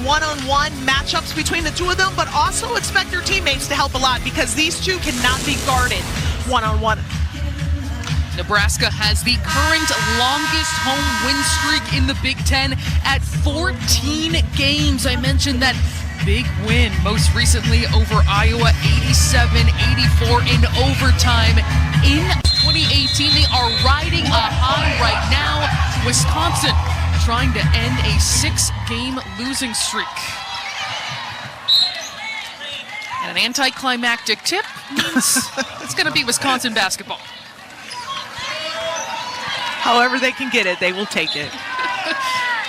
one-on-one matchups between the two of them, but also expect your teammates to help a lot because these two cannot be guarded one-on-one. Nebraska has the current longest home win streak in the Big Ten at 14 games. I mentioned that big win most recently over Iowa, 87-84 in overtime. In 2018, they are riding a high right now. Wisconsin trying to end a 6-game losing streak. And an anticlimactic tip means it's going to be Wisconsin basketball. However they can get it, they will take it.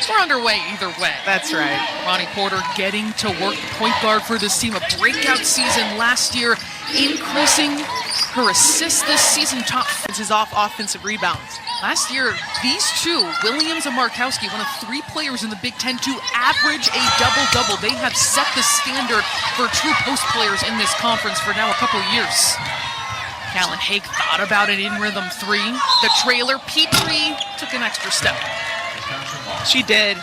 We're underway either way. That's right. Ronnie Porter getting to work point guard for this team. A breakout season last year, increasing her assists this season. Top is off offensive rebounds. Last year, these two, Williams and Markowski, one of 3 players in the Big Ten to average a double-double. They have set the standard for true post players in this conference for now a couple of years. Callan Haig thought about an in-rhythm 3. The trailer, Petrie, took an extra step. She did.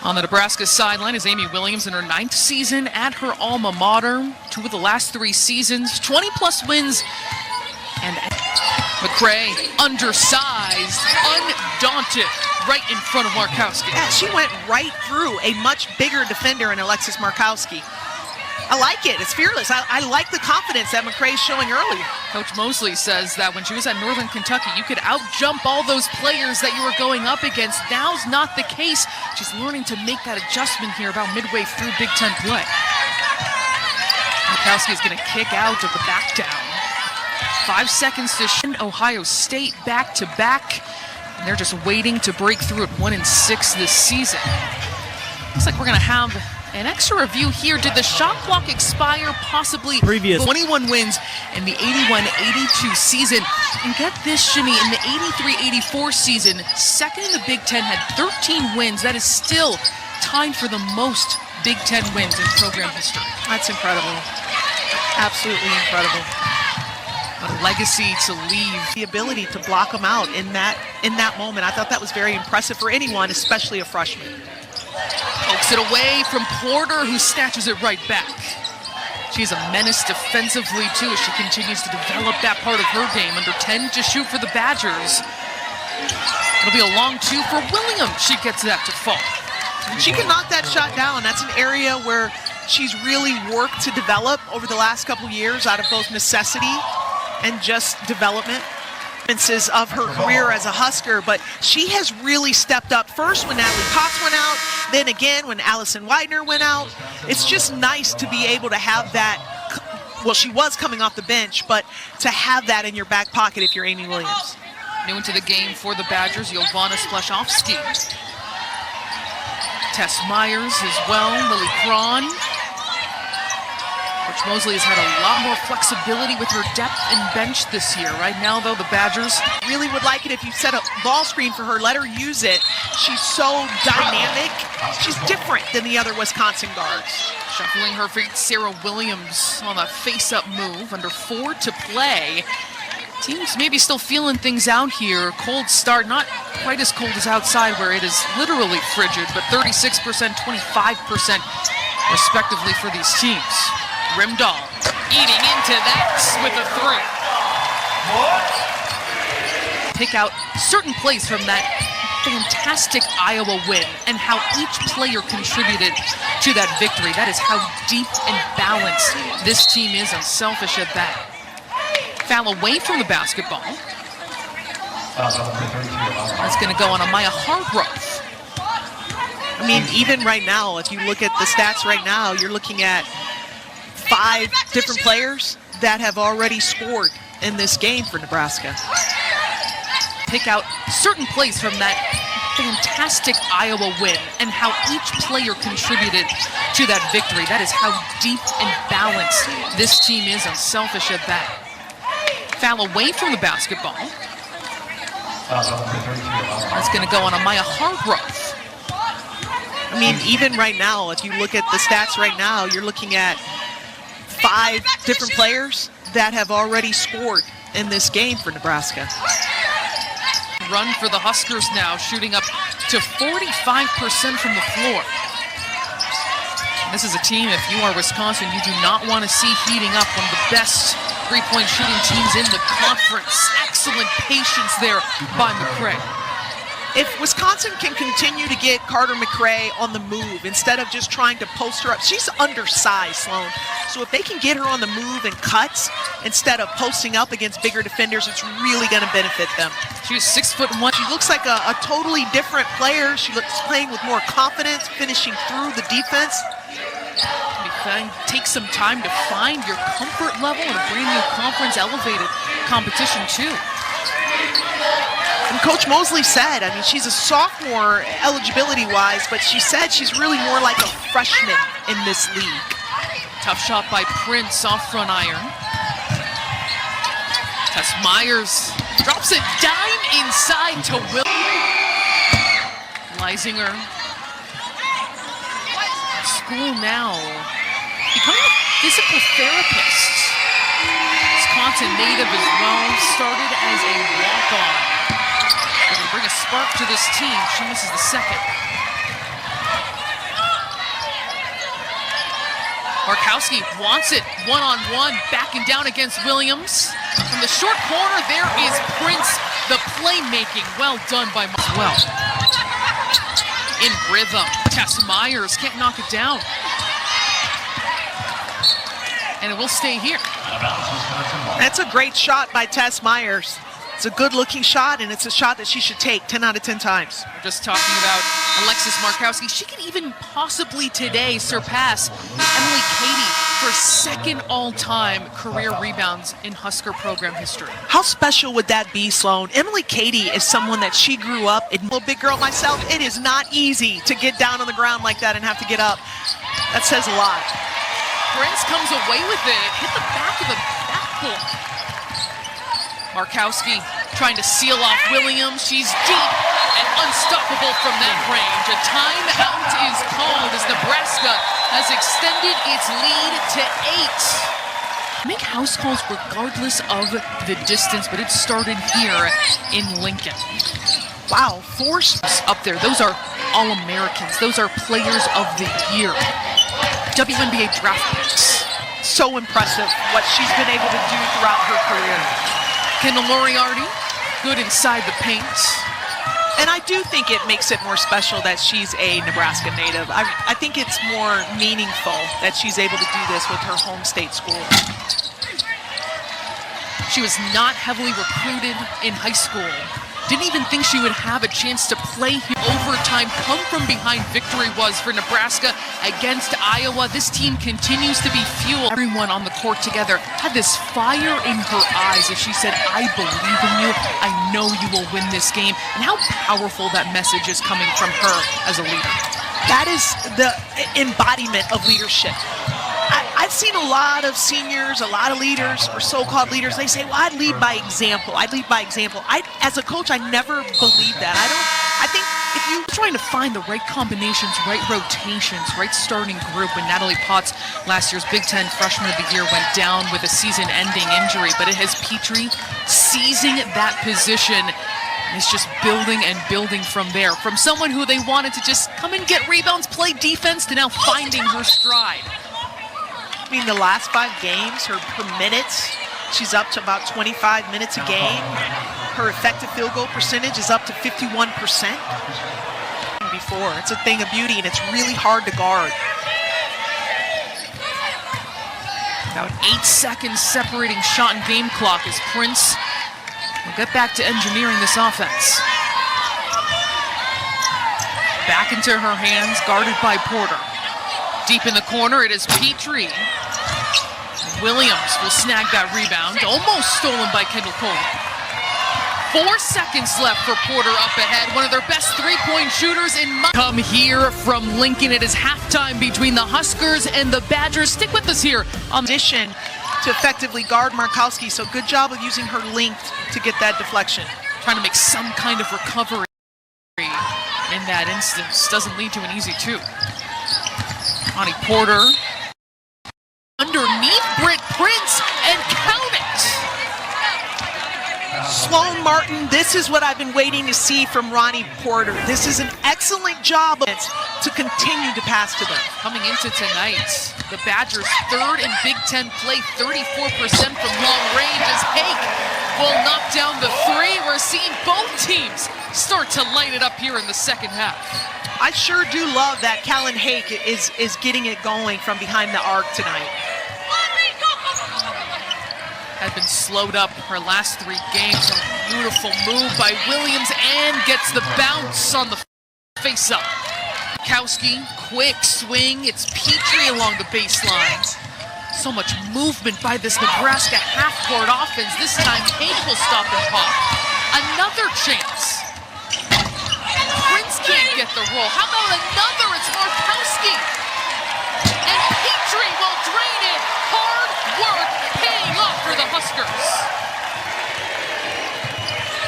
On the Nebraska sideline is Amy Williams in her 9th season at her alma mater. 2 of the last 3 seasons, 20-plus wins. And McCray, undersized, undaunted, right in front of Markowski. Yeah, she went right through a much bigger defender in Alexis Markowski. I like it. It's fearless. I like the confidence that McCray's showing early. Coach Mosley says that when she was at Northern Kentucky, you could out-jump all those players that you were going up against. Now's not the case. She's learning to make that adjustment here about midway through Big Ten play. Markowski is going to kick out of the back down. 5 seconds to send Ohio State back-to-back. And they're just waiting to break through at 1-6 this season. Looks like we're going to have an extra review here. Did the shot clock expire possibly? Previous 21 wins in the 81-82 season. And get this, Shimmy, in the 83-84 season, second in the Big Ten, had 13 wins. That is still tied for the most Big Ten wins in program history. That's incredible. Absolutely incredible. A legacy to leave. The ability to block them out in that moment. I thought that was very impressive for anyone, especially a freshman. Pokes it away from Porter, who snatches it right back. She's a menace defensively, too, as she continues to develop that part of her game. Under 10 to shoot for the Badgers. It'll be a long 2 for Williams. She gets that to fall. She can knock that shot down. That's an area where she's really worked to develop over the last couple years out of both necessity and just development of her career as a Husker, but she has really stepped up first when Natalie Potts went out, then again when Allison Widener went out. It's just nice to be able to have that. Well, she was coming off the bench, but to have that in your back pocket if you're Amy Williams. New into the game for the Badgers, Jovana Splashowski. Tess Myers as well, Lily Cron. Coach Mosley has had a lot more flexibility with her depth and bench this year. Right now, though, the Badgers really would like it if you set a ball screen for her, let her use it. She's so dynamic. She's different than the other Wisconsin guards. Shuffling her feet, Sarah Williams on a face-up move. Under 4 to play. Teams maybe still feeling things out here. Cold start, not quite as cold as outside where it is literally frigid, but 36%, 25% respectively for these teams. Rimdahl eating into that with a 3. Pick out certain plays from that fantastic Iowa win and how each player contributed to that victory. That is how deep and balanced this team is, unselfish at that. Foul away from the basketball. That's going to go on Amaya Hargrove. I mean, even right now, if you look at the stats right now, you're looking at 5 different players that have already scored in this game for Nebraska. Pick out certain plays from that fantastic Iowa win and how each player contributed to that victory. That is how deep and balanced this team is, unselfish at that. Foul away from the basketball. That's going to go on Amaya Hargrove. I mean, even right now, if you look at the stats right now, you're looking at 5 different players that have already scored in this game for Nebraska. Run for the Huskers now, shooting up to 45% from the floor. And this is a team, if you are Wisconsin, you do not want to see heating up. One of the best three-point shooting teams in the conference. Excellent patience there by McCray. If Wisconsin can continue to get Carter McCray on the move instead of just trying to post her up, she's undersized, Sloan. So if they can get her on the move and cuts instead of posting up against bigger defenders, it's really going to benefit them. She's 6'1". She looks like a totally different player. She looks playing with more confidence, finishing through the defense. Take some time to find your comfort level in a brand new conference elevated competition too. And Coach Mosley said, I mean, she's a sophomore eligibility-wise, but she said she's really more like a freshman in this league. Tough shot by Prince off front iron. Tess Myers drops a dime inside to Will. Leisinger. School now becoming a physical therapist. Wisconsin native as well, started as a walk-on. They're going to bring a spark to this team. She misses the second. Markowski wants it one-on-one, backing down against Williams. From the short corner, there is Prince, the playmaking. Well done by Well. In rhythm, Tess Myers can't knock it down. And it will stay here. That's a great shot by Tess Myers. It's a good-looking shot, and it's a shot that she should take 10 out of 10 times. We're just talking about Alexis Markowski. She could even possibly today surpass Emily Cady for second all-time career rebounds in Husker program history. How special would that be, Sloan? Emily Cady is someone that she grew up, a little big girl myself. It is not easy to get down on the ground like that and have to get up. That says a lot. Prince comes away with it. It hit the back of the backboard. Markowski trying to seal off Williams. She's deep and unstoppable from that range. A timeout is called as Nebraska has extended its lead to 8. Make house calls regardless of the distance, but it started here in Lincoln. Wow, force up there. Those are All-Americans. Those are players of the year. WNBA draft picks. So impressive what she's been able to do throughout her career. Kendall Moriarty, good inside the paint. And I do think it makes it more special that she's a Nebraska native. I think it's more meaningful that she's able to do this with her home state school. She was not heavily recruited in high school. Didn't even think she would have a chance to play here. Overtime come from behind victory was for Nebraska against Iowa. This team continues to be fueled. Everyone on the court together had this fire in her eyes as she said, I believe in you. I know you will win this game. And how powerful that message is coming from her as a leader. That is the embodiment of leadership. I've seen a lot of seniors, a lot of leaders, or so-called leaders, they say, well, I'd lead by example. I'd lead by example. As a coach, I never believe that. I think if you're trying to find the right combinations, right rotations, right starting group, when Natalie Potts, last year's Big Ten Freshman of the Year, went down with a season-ending injury, but it has Petrie seizing that position. And it's just building and building from there. From someone who they wanted to just come and get rebounds, play defense, to now finding her stride. I mean, the last 5 games, her per minutes, she's up to about 25 minutes a game. Her effective field goal percentage is up to 51%. Before, it's a thing of beauty, and it's really hard to guard. About 8 seconds separating shot and game clock as Prince will get back to engineering this offense. Back into her hands, guarded by Porter. Deep in the corner, it is Petrie. Williams will snag that rebound, almost stolen by Kendall Cole. 4 seconds left for Porter up ahead, one of their best three-point shooters in come here from Lincoln. It is halftime between the Huskers and the Badgers. Stick with us here on addition to effectively guard Markowski, so good job of using her length to get that deflection. Trying to make some kind of recovery in that instance. Doesn't lead to an easy 2. Connie Porter underneath Britt Prince and count it. Sloan Martin, this is what I've been waiting to see from Ronnie Porter. This is an excellent job to continue to pass to them. Coming into tonight, the Badgers third in Big Ten play, 34% from long range as Hake will knock down the three. We're seeing both teams start to light it up here in the second half. I sure do love that Callan Hake is getting it going from behind the arc tonight. Had been slowed up her last 3 games. A beautiful move by Williams and gets the bounce on the face-up. Kowski, quick swing. It's Petrie along the baseline. So much movement by this Nebraska half-court offense. This time, Hake will stop and pop. Another chance. Prince can't get the roll. How about another? It's Markowski. And Petrie will drain it. Hard work paying off for the Huskers.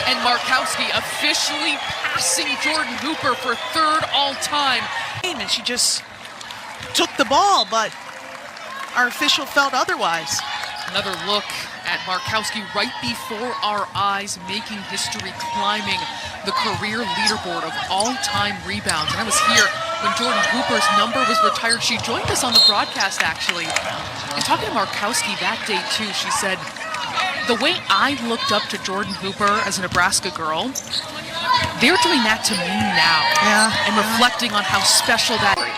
And Markowski officially passing Jordan Hooper for 3rd all-time. And she just took the ball, but our official felt otherwise. Another look at Markowski right before our eyes, making history, climbing the career leaderboard of all-time rebounds. And I was here when Jordan Hooper's number was retired. She joined us on the broadcast, actually. And talking to Markowski that day, too, she said, the way I looked up to Jordan Hooper as a Nebraska girl, they're doing that to me now. Yeah. And reflecting on how special that is.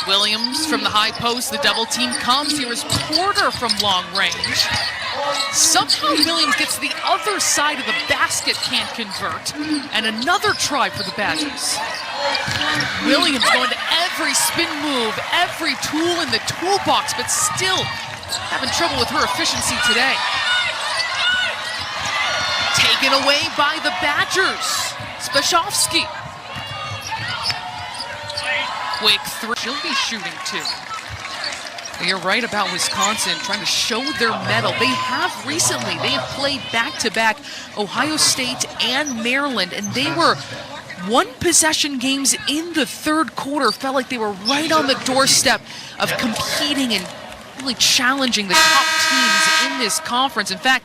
Williams from the high post, the double team comes. Here is Porter from long range. Somehow Williams gets to the other side of the basket, can't convert. And another try for the Badgers. Williams going to every spin move, every tool in the toolbox, but still having trouble with her efficiency today. Taken away by the Badgers. Spashovsky. Quick three. She'll be shooting too. You're right about Wisconsin trying to show their mettle. They have recently. They have played back-to-back Ohio State and Maryland, and they were one-possession games in the 3rd quarter. Felt like they were right on the doorstep of competing and really challenging the top teams in this conference. In fact,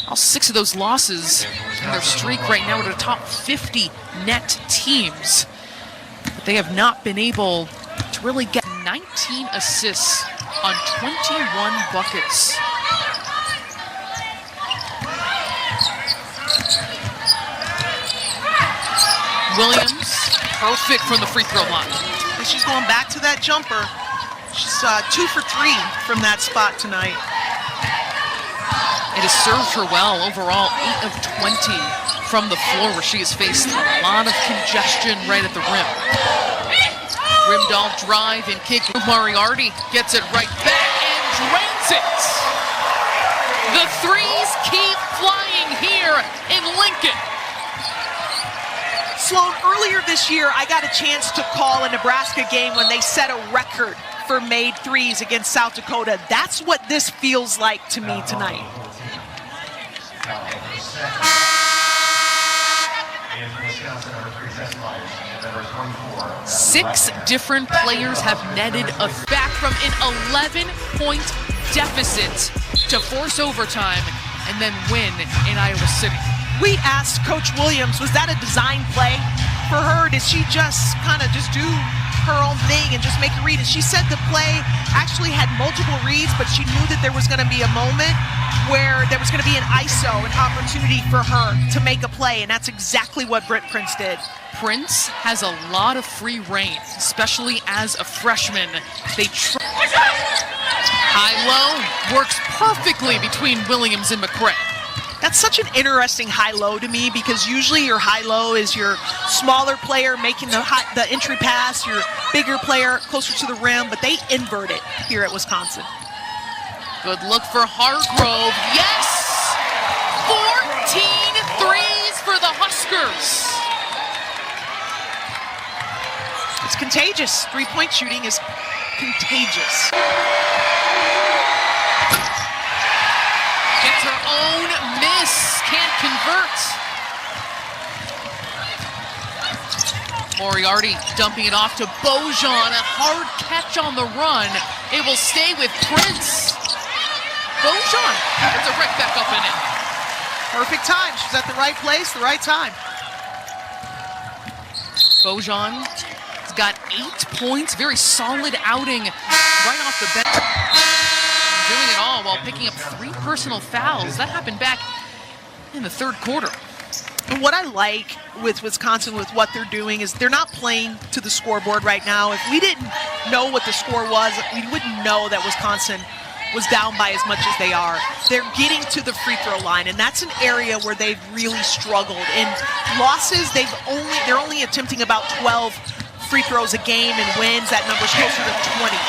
all 6 of those losses in their streak right now are the top 50 net teams. But they have not been able to really get 19 assists on 21 buckets. Williams, perfect from the free throw line. And she's going back to that jumper. She's 2 for 3 from that spot tonight. It has served her well. Overall, 8 of 20 from the floor, where she has faced a lot of congestion right at the rim. Rimdahl drive and kick. Moriarty gets it right back and drains it. The threes keep flying here in Lincoln. Sloan, earlier this year, I got a chance to call a Nebraska game when they set a record for made threes against South Dakota. That's what this feels like to me tonight. 6 different players have netted a back from an 11-point deficit to force overtime and then win in Iowa City. We asked Coach Williams, was that a design play for her? Did she just kind of just do her own thing and just make a read? And she said the play actually had multiple reads, but she knew that there was going to be a moment where there was going to be an ISO, an opportunity for her to make a play, and that's exactly what Britt Prince did. Prince has a lot of free reign, especially as a freshman. High-low works perfectly between Williams and McCray. That's such an interesting high-low to me, because usually your high-low is your smaller player making the entry pass, your bigger player closer to the rim, but they invert it here at Wisconsin. Good look for Hargrove. Yes! 14 threes for the Huskers. It's contagious. Three-point shooting is contagious. Gets her own miss. Can't convert. Moriarty dumping it off to Bojan. A hard catch on the run. It will stay with Prince. Bojan gets it right back up in it. Perfect time. She's at the right place, the right time. Bojan has got 8 points. Very solid outing right off the bench. Doing it all while picking up 3 personal fouls. That happened back in the third quarter. And what I like with Wisconsin, with what they're doing, is they're not playing to the scoreboard right now. If we didn't know what the score was, we wouldn't know that Wisconsin was down by as much as they are. They're getting to the free throw line, and that's an area where they've really struggled. In losses, they're only attempting about 12 free throws a game, and wins, that number's closer to 20.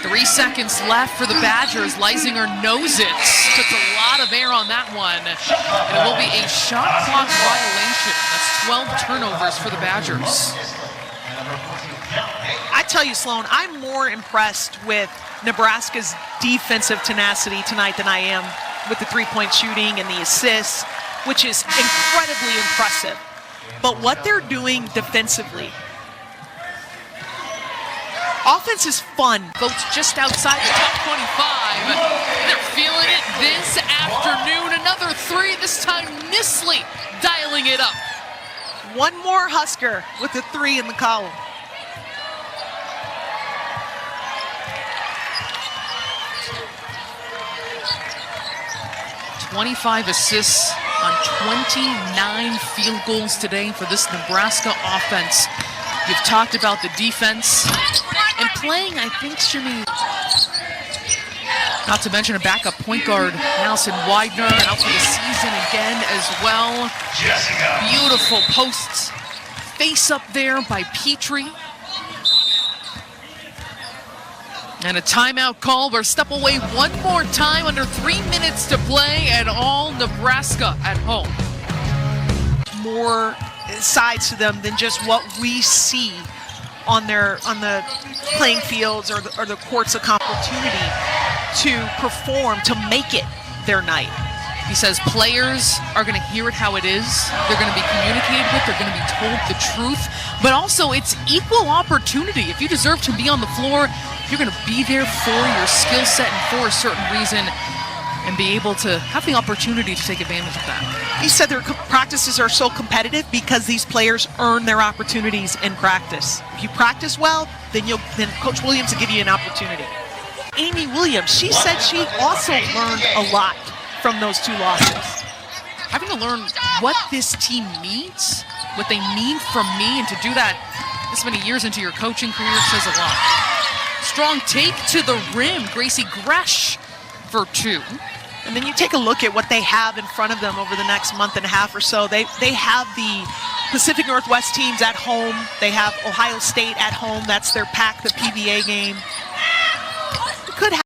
3 seconds left for the Badgers. Leisinger knows it. Took a lot of air on that one. And it will be a shot clock violation. That's 12 turnovers for the Badgers. I tell you, Sloan, I'm more impressed with Nebraska's defensive tenacity tonight than I am with the three-point shooting and the assists, which is incredibly impressive. But what they're doing defensively, offense is fun. Votes just outside the top 25. They're feeling it this afternoon. Another 3, this time Nisley dialing it up. One more Husker with a 3 in the column. 25 assists on 29 field goals today for this Nebraska offense. You've talked about the defense and playing, I think, Shimmy, not to mention a backup point guard, Allison Widener, out for the season again as well. Beautiful posts. Face up there by Petrie. And a timeout call. We're step away one more time, under 3 minutes to play, and all Nebraska at home. More sides to them than just what we see on the playing fields or the courts, of opportunity to perform, to make it their night. He says players are going to hear it how it is. They're going to be communicated with. They're going to be told the truth. But also, it's equal opportunity. If you deserve to be on the floor, you're going to be there for your skill set and for a certain reason, and be able to have the opportunity to take advantage of that. He said their practices are so competitive because these players earn their opportunities in practice. If you practice well, then Coach Williams will give you an opportunity. Amy Williams, she said she also learned a lot from those 2 losses. Having to learn what this team needs, what they need from me, and to do that this many years into your coaching career says a lot. Strong take to the rim, Gracie Gresh for 2. And then you take a look at what they have in front of them over the next month and a half or so. They have the Pacific Northwest teams at home. They have Ohio State at home. That's their PAC, the PBA game. It could happen.